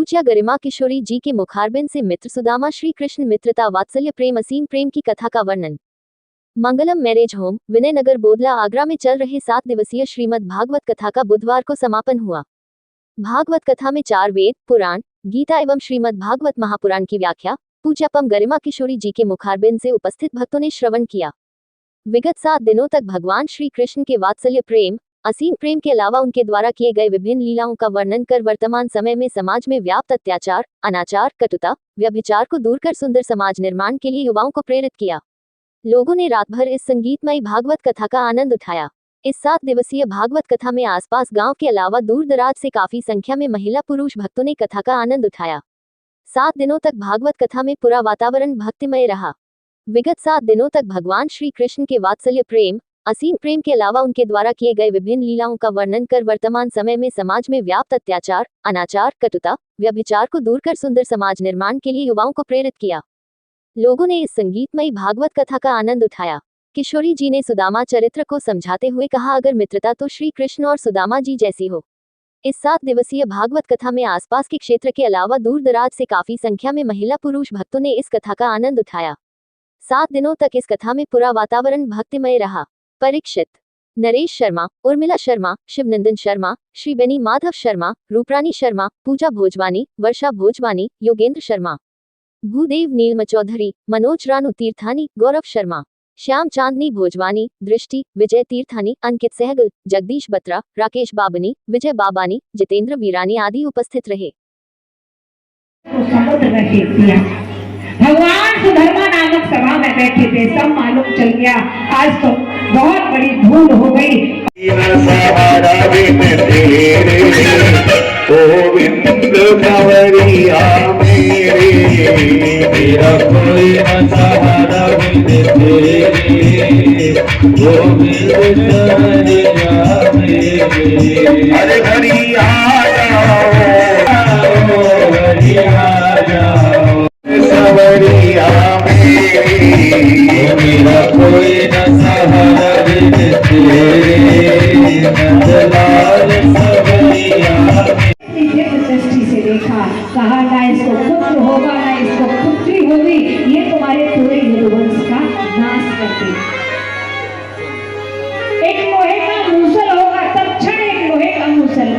पूज्य गरिमा किशोरी जी के मुखारबिन से मित्र सुदामा श्री कृष्ण मित्रता वात्सल्य प्रेम असीम प्रेम की कथा का वर्णन। मंगलम मैरिज होम विनयनगर बोदला आगरा में चल रहे 7 दिवसीय श्रीमद् भागवत कथा का बुधवार को समापन हुआ। भागवत कथा में 4 वेद, पुराण, गीता एवं श्रीमद् भागवत महापुराण की व्याख्या पूज्यपम गरिमा किशोरी जी के मुखारबिन से उपस्थित भक्तों ने श्रवण किया। विगत 7 दिनों तक भगवान श्री कृष्ण के वात्सल्य प्रेम असीम प्रेम के अलावा उनके द्वारा किए गए विभिन्न लीलाओं का वर्णन कर वर्तमान समय में समाज में व्याप्त अत्याचार, अनाचार, कटुता, व्यभिचार को दूर कर सुंदर समाज निर्माण के लिए युवाओं को प्रेरित किया। लोगों ने रात भर इस संगीतमयी भागवत कथा का आनंद उठाया। इस 7 दिवसीय भागवत कथा में आसपास गांव के अलावा दूर दराज से काफी संख्या में महिला पुरुष भक्तों ने कथा का आनंद उठाया। 7 दिनों तक भागवत कथा में पूरा वातावरण भक्तिमय रहा। विगत 7 दिनों तक भगवान श्री कृष्ण के वात्सल्य प्रेम असीम प्रेम के अलावा उनके द्वारा किए गए विभिन्न लीलाओं का वर्णन कर वर्तमान समय में समाज में व्याप्त अत्याचार, अनाचार, कटुता, व्यभिचार को दूर कर सुंदर समाज निर्माण के लिए युवाओं को प्रेरित किया। लोगों ने इस संगीतमयी भागवत कथा का आनंद उठाया। किशोरी जी ने सुदामा चरित्र को समझाते हुए कहा, अगर मित्रता तो श्री कृष्ण और सुदामा जी जैसी हो। इस 7 दिवसीय भागवत कथा में आसपास के क्षेत्र के अलावा दूर दराज से काफी संख्या में महिला पुरुष भक्तों ने इस कथा का आनंद उठाया। 7 दिनों तक इस कथा में पूरा वातावरण भक्तिमय रहा। परीक्षित, नरेश शर्मा, उर्मिला शर्मा, शिवनंदन शर्मा, श्रीबेनी माधव शर्मा, रूपरानी शर्मा, पूजा भोजवानी, वर्षा भोजवानी, योगेंद्र शर्मा, भूदेव नीलम चौधरी, मनोज रानू तीर्थानी, गौरव शर्मा, श्याम चांदनी भोजवानी, दृष्टि, विजय तीर्थानी, अंकित सहगल, जगदीश बत्रा, राकेश बाबनी, विजय बाबानी, जितेंद्र वीरानी आदि उपस्थित रहे। भगवान सुधर्मा नामक सभा में बैठे थे, सब मालूम चल गया। आज तो बहुत बड़ी धूल हो गई। गोविंद कंवरिया मेरे, मेरा कोई न सहारा बिन तेरे, गोविंद कंवरिया मेरे। अरे हरि आ जाओ, हरि आ जाओ कंवरिया मेरे, मेरा कोई न सहारा बिन तेरे, नंदलाल कंवरिया। दृष्टि से देखा, कहा ना इसको पुत्र होगा ना इसको पुत्री होगी, ये तुम्हारे पूरे यदुवंश का नाश कर दे। एक लोहे का मूसल होगा, तत्क्षण एक लोहे का मूसल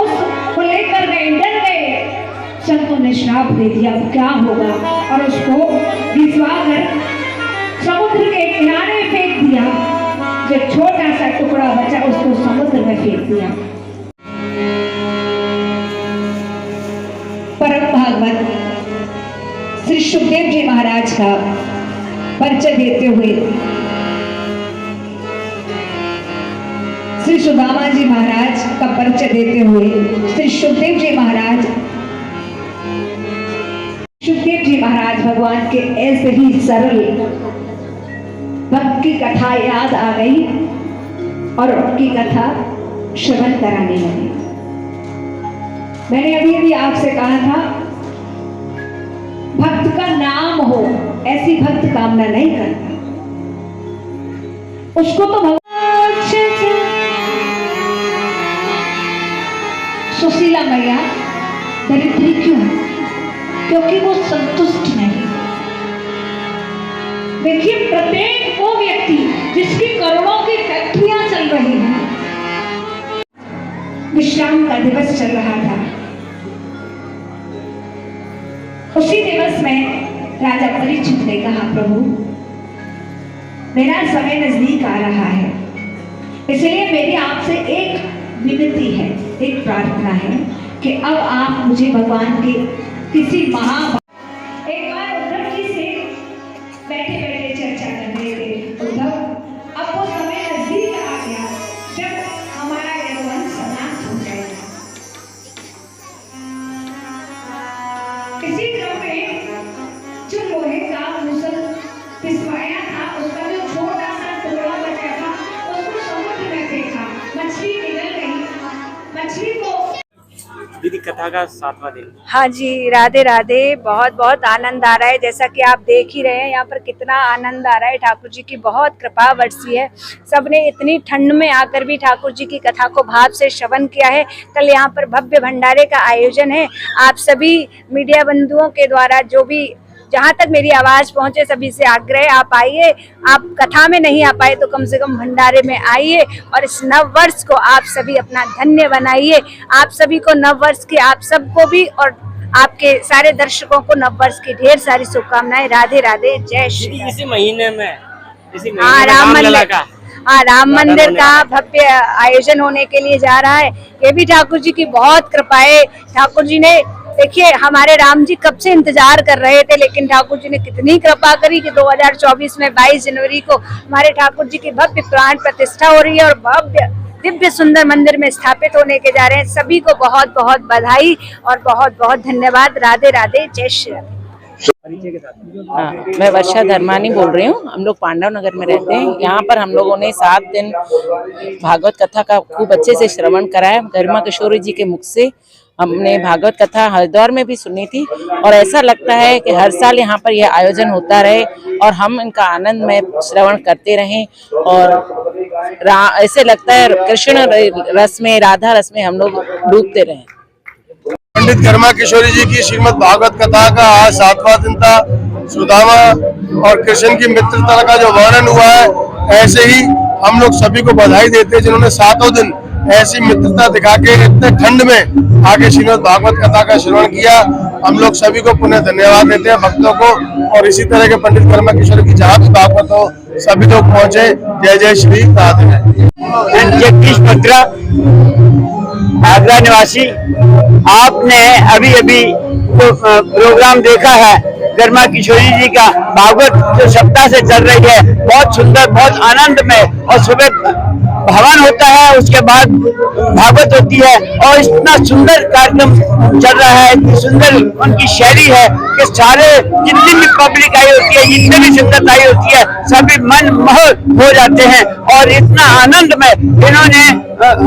उसको लेकर गए, डर गए। संतों ने श्राप दे दिया, अब क्या होगा, और उसको घिसवाकर समुद्र के किनारे फेंक दिया। जो छोटा सा टुकड़ा बचा उसको समुद्र में फेंक दिया। परम भागवत श्री सुखदेव जी महाराज का परिचय देते हुए श्री सुदामा जी महाराज का परिचय देते हुए श्री सुखदेव जी महाराज भगवान के ऐसे ही सरल भक्त की कथा याद आ गई और उनकी कथा श्रवण कराने लगी। मैंने अभी आपसे कहा था, भक्त का नाम हो, ऐसी भक्त कामना नहीं करता। उसको तो भगवान सुशीला मैया दरिद्री क्यों है? क्योंकि वो संतुष्ट नहीं। देखिए, प्रत्येक वो व्यक्ति जिसकी करोड़ों की फैक्ट्रियां चल रही हैं, विश्राम का दिवस चल रहा था। उसी दिवस में राजा परीक्षित ने कहा, प्रभु मेरा समय नजदीक आ रहा है, इसलिए मेरी आपसे एक विनती है, एक प्रार्थना है कि अब आप मुझे भगवान के किसी एक बार उद्धव जी से बैठे बैठे चर्चा कर रहे थे। उद्धव, अब वो समय नजदीक आ गया जब हमारा यदुवंश समाप्त हो जाएगा। इसी क्रम में जो लोहे का मूसल पिसवाया था, उसका जो छोटा सा टुकड़ा बचा था, उसको समुद्र में फेंका। मछली निकल गई। मछली को दीदी कथा का 7वां दिन। हाँ जी, राधे राधे। बहुत बहुत आनंद आ रहा है, जैसा कि आप देख ही रहे हैं यहाँ पर कितना आनंद आ रहा है। ठाकुर जी की बहुत कृपा बरसी है। सबने इतनी ठंड में आकर भी ठाकुर जी की कथा को भाव से श्रवण किया है। कल यहाँ पर भव्य भंडारे का आयोजन है। आप सभी मीडिया बंधुओं के द्वारा जो भी जहाँ तक मेरी आवाज पहुंचे सभी से आग्रह, आप आइए। आप कथा में नहीं आ पाए तो कम से कम भंडारे में आइए और इस नव वर्ष को आप सभी अपना धन्य बनाइए। आप सभी को नव वर्ष की, आप सबको भी और आपके सारे दर्शकों को नव वर्ष की ढेर सारी शुभकामनाएं। राधे राधे, जय श्री। इसी महीने में हाँ, राम मंदिर का हाँ, राम मंदिर का भव्य आयोजन होने के लिए जा रहा है। ये भी ठाकुर जी की बहुत कृपा है। ठाकुर जी ने, देखिए, हमारे राम जी कब से इंतजार कर रहे थे, लेकिन ठाकुर जी ने कितनी कृपा करी कि 2024 में 22 जनवरी को हमारे ठाकुर जी की भव्य प्राण प्रतिष्ठा हो रही है और भव्य दिव्य सुंदर मंदिर में स्थापित होने के जा रहे हैं। सभी को बहुत बहुत बधाई और बहुत बहुत धन्यवाद। राधे राधे, जय श्री राम। हाँ, मैं वर्षा धर्मानी बोल रही हूँ। हम लोग पांडव नगर में रहते हैं। यहाँ पर हम लोगों ने 7 दिन भागवत कथा का खूब अच्छे से श्रवण कराया। गरिमा किशोरी जी के मुख से हमने भागवत कथा हरिद्वार में भी सुनी थी और ऐसा लगता है कि हर साल यहाँ पर यह आयोजन होता रहे और हम इनका आनंद में श्रवण करते रहें। और ऐसे लगता है कृष्ण रस में, राधा रस में हम लोग डूबते रहें। पंडित गरिमा किशोरी जी की श्रीमद् भागवत कथा का आज 7वां दिन था। सुदामा और कृष्ण की मित्रता का जो वर्णन हुआ है, ऐसे ही हम लोग सभी को बधाई देते हैं जिन्होंने 7वां दिन ऐसी मित्रता दिखा के इतने ठंड में आगे श्रीमद् भागवत कथा का श्रवण किया। हम लोग सभी को पुनः धन्यवाद देते हैं, भक्तों को, और इसी तरह के पंडित गरिमा किशोरी की जहाँ भी भागवत हो सभी लोग पहुंचे। जय जय श्री राधे। जगदीश पत्रा, आगरा निवासी। आपने अभी अभी तो प्रोग्राम देखा है गरिमा किशोरी जी का। भागवत जो सप्ताह से चल रही है, बहुत सुंदर, बहुत आनंद में, और सुबह भवन होता है, उसके बाद भागवत होती है और इतना सुंदर कार्यक्रम चल रहा है, इतनी सुंदर उनकी शैली है कि सारे जितनी भी पब्लिक आई होती है, जितनी भी संगत आई होती है, सभी मन मोह हो जाते हैं। और इतना आनंद में इन्होंने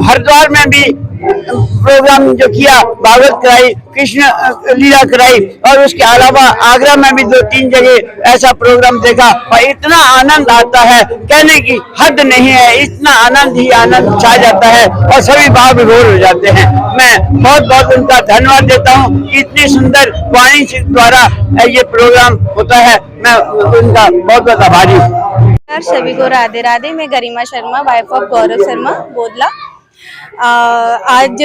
हरिद्वार में भी प्रोग्राम जो किया, भागवत कराई, कृष्ण लीला कराई, और उसके अलावा आगरा में भी 2-3 जगह ऐसा प्रोग्राम देखा और इतना आनंद आता है, कहने की हद नहीं है। इतना आनंद ही आनंद छा जाता है और सभी भाव विभोर हो जाते हैं। मैं बहुत बहुत उनका धन्यवाद देता हूँ कि इतनी सुंदर वाणी द्वारा ये प्रोग्राम होता है। मैं उनका बहुत बहुत आभारी हूँ। सभी को राधे राधे। मैं गरिमा शर्मा, वाइफ ऑफ गौरव शर्मा, बोदला। आज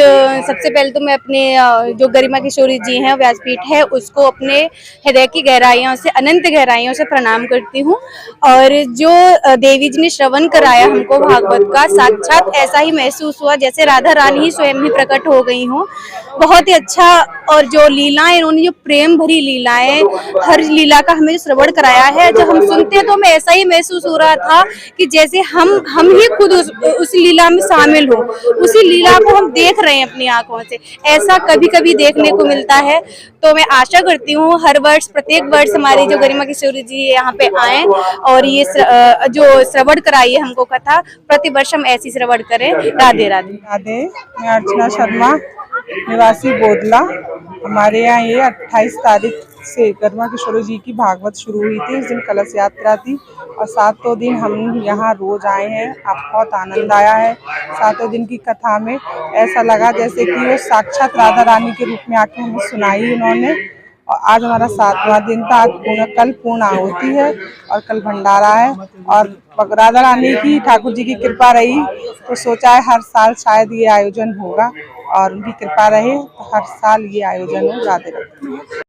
सबसे पहले तो मैं अपने जो गरिमा किशोरी जी हैं, व्यासपीठ है, उसको अपने हृदय की गहराइयों से, अनंत गहराइयों से प्रणाम करती हूँ। और जो देवी जी ने श्रवण कराया हमको भागवत का, साक्षात ऐसा ही महसूस हुआ जैसे राधा रानी ही स्वयं ही प्रकट हो गई हों। बहुत ही अच्छा। और जो लीलाएं, इन्होंने जो प्रेम भरी लीलाएं, हर लीला का हमें जो श्रवण कराया है, जब हम सुनते हैं तो हमें ऐसा ही महसूस हो रहा था कि जैसे हम ही खुद उस लीला में शामिल हो, उसी लीला को हम देख रहे हैं अपनी आंखों से। ऐसा कभी कभी देखने को मिलता है। तो मैं आशा करती हूँ हर वर्ष, प्रत्येक वर्ष हमारी जो गरिमा किशोरी जी यहाँ पे आए और ये जो श्रवण कराई है हमको कथा, प्रति वर्ष हम ऐसी श्रवण करें। राधे राधे। राधे। मैं अर्चना शर्मा, निवासी बोदला। हमारे यहाँ ये 28 तारीख से गरिमा किशोरी जी की भागवत शुरू हुई थी। उस दिन कलश यात्रा थी और 7 दिन हम यहाँ रोज आए हैं। आप बहुत आनंद आया है। 7 दिन की कथा में ऐसा लगा जैसे कि वो साक्षात राधा रानी के रूप में आके हमें सुनाई उन्होंने। और आज हमारा 7वां दिन था। आज कल पूर्ण आहुति है और कल भंडारा है। और राधा रानी की, ठाकुर जी की कृपा रही तो सोचा है हर साल शायद ये आयोजन होगा, और उनकी कृपा रहे तो हर साल ये आयोजन हो। राधे राधे।